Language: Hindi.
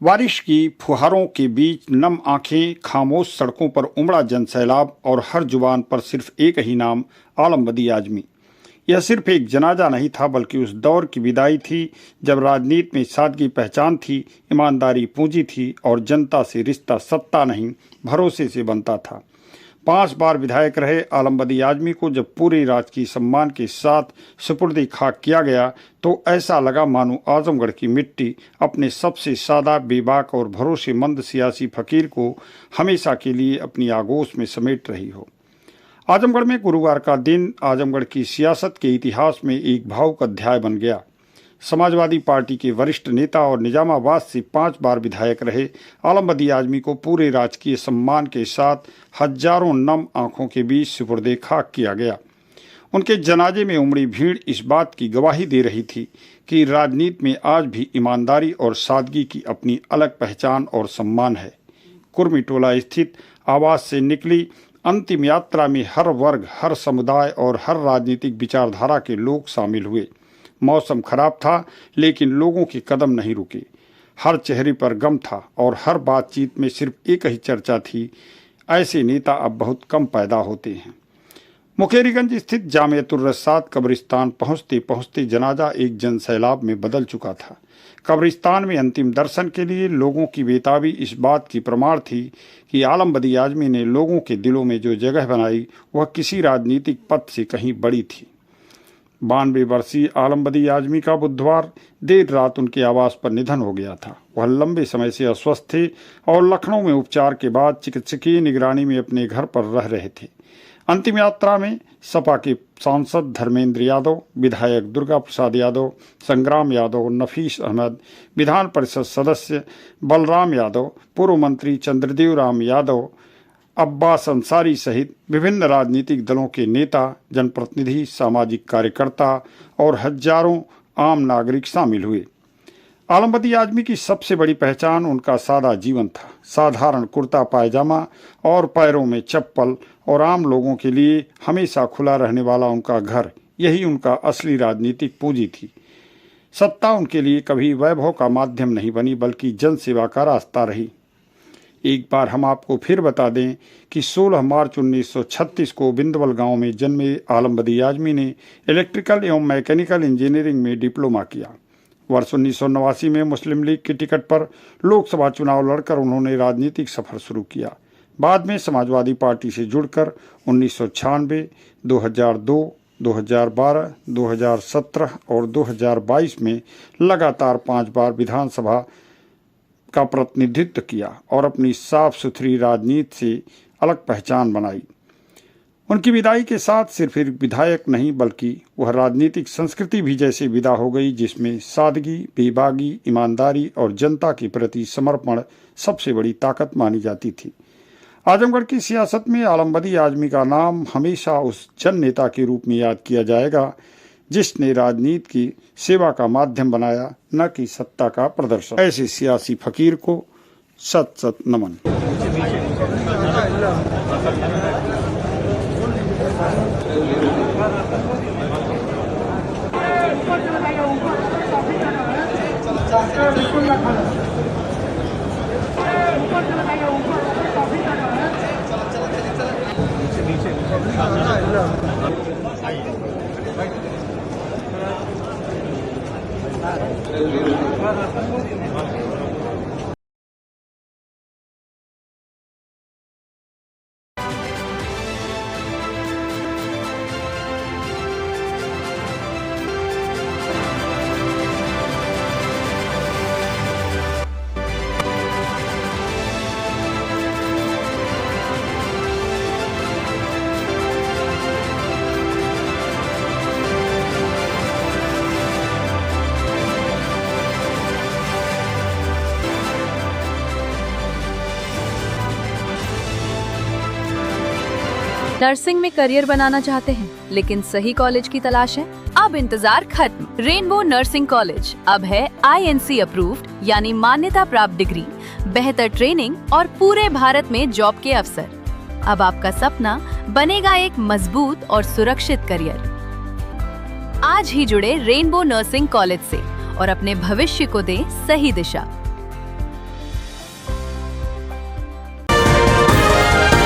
बारिश की फुहारों के बीच नम आंखें, खामोश सड़कों पर उमड़ा जनसैलाब और हर जुबान पर सिर्फ एक ही नाम, आलम बदी आजमी। यह सिर्फ एक जनाजा नहीं था, बल्कि उस दौर की विदाई थी जब राजनीति में सादगी पहचान थी, ईमानदारी पूंजी थी और जनता से रिश्ता सत्ता नहीं भरोसे से बनता था। 5 बार विधायक रहे आलम बदी आजमी को जब पूरे राजकीय सम्मान के साथ सुपुर्द खाक किया गया तो ऐसा लगा मानो आजमगढ़ की मिट्टी अपने सबसे सादा, बेबाक और भरोसेमंद सियासी फकीर को हमेशा के लिए अपनी आगोश में समेट रही हो। आजमगढ़ में गुरुवार का दिन आजमगढ़ की सियासत के इतिहास में एक भावुक अध्याय बन गया। समाजवादी पार्टी के वरिष्ठ नेता और निजामाबाद से 5 बार विधायक रहे आलम बदी आजमी को पूरे राजकीय सम्मान के साथ हजारों नम आंखों के बीच सुपुर्द खाक किया गया। उनके जनाजे में उमड़ी भीड़ इस बात की गवाही दे रही थी कि राजनीति में आज भी ईमानदारी और सादगी की अपनी अलग पहचान और सम्मान है। कुर्मी टोला स्थित आवास से निकली अंतिम यात्रा में हर वर्ग, हर समुदाय और हर राजनीतिक विचारधारा के लोग शामिल हुए। मौसम खराब था, लेकिन लोगों के कदम नहीं रुके। हर चेहरे पर गम था और हर बातचीत में सिर्फ एक ही चर्चा थी, ऐसे नेता अब बहुत कम पैदा होते हैं। मुकेरीगंज स्थित जामियतुर रसाद कब्रिस्तान पहुंचते पहुंचते जनाजा एक जनसैलाब में बदल चुका था। कब्रिस्तान में अंतिम दर्शन के लिए लोगों की बेताबी इस बात की प्रमाण थी कि आलम बदी आजमी ने लोगों के दिलों में जो जगह बनाई वह किसी राजनीतिक पद से कहीं बड़ी थी। 92 वर्षीय आलम बदी आजमी का बुधवार देर रात उनके आवास पर निधन हो गया था। वह लंबे समय से अस्वस्थ थे और लखनऊ में उपचार के बाद चिकित्सकीय निगरानी में अपने घर पर रह रहे थे। अंतिम यात्रा में सपा के सांसद धर्मेंद्र यादव, विधायक दुर्गा प्रसाद यादव, संग्राम यादव, नफीस अहमद, विधान परिषद सदस्य बलराम यादव, पूर्व मंत्री चंद्रदेव राम यादव, अब्बास अंसारी सहित विभिन्न राजनीतिक दलों के नेता, जनप्रतिनिधि, सामाजिक कार्यकर्ता और हजारों आम नागरिक शामिल हुए। आलम बदी आजमी की सबसे बड़ी पहचान उनका सादा जीवन था। साधारण कुर्ता पायजामा और पैरों में चप्पल और आम लोगों के लिए हमेशा खुला रहने वाला उनका घर, यही उनका असली राजनीतिक पूंजी थी। सत्ता उनके लिए कभी वैभव का माध्यम नहीं बनी, बल्कि जनसेवा का रास्ता रही। एक बार हम आपको फिर बता दें कि 16 मार्च 1936 को बिंदवल गांव में जन्मे आलम बदी आजमी ने इलेक्ट्रिकल एवं मैकेनिकल इंजीनियरिंग में डिप्लोमा किया। वर्ष 1989 में मुस्लिम लीग की टिकट पर लोकसभा चुनाव लड़कर उन्होंने राजनीतिक सफर शुरू किया। बाद में समाजवादी पार्टी से जुड़कर 1996, 2002, 2012, 2017 और 2022 में लगातार 5 बार विधानसभा का प्रतिनिधित्व किया और अपनी साफ सुथरी राजनीति से अलग पहचान बनाई। उनकी विदाई के साथ सिर्फ एक विधायक नहीं, बल्कि वह राजनीतिक संस्कृति भी जैसे विदा हो गई, जिसमें सादगी, बेबागी, ईमानदारी और जनता के प्रति समर्पण सबसे बड़ी ताकत मानी जाती थी। आजमगढ़ की सियासत में आलम बदी आजमी का नाम हमेशा उस जन नेता के रूप में याद किया जाएगा जिसने राजनीति की सेवा का माध्यम बनाया, न कि सत्ता का प्रदर्शन। ऐसे सियासी फकीर को सत सत नमन। नर्सिंग में करियर बनाना चाहते हैं लेकिन सही कॉलेज की तलाश है? अब इंतजार खत्म। रेनबो नर्सिंग कॉलेज अब है INC अप्रूव्ड, यानी मान्यता प्राप्त डिग्री, बेहतर ट्रेनिंग और पूरे भारत में जॉब के अवसर। अब आपका सपना बनेगा एक मजबूत और सुरक्षित करियर। आज ही जुड़े रेनबो नर्सिंग कॉलेज से और अपने भविष्य को दें सही दिशा।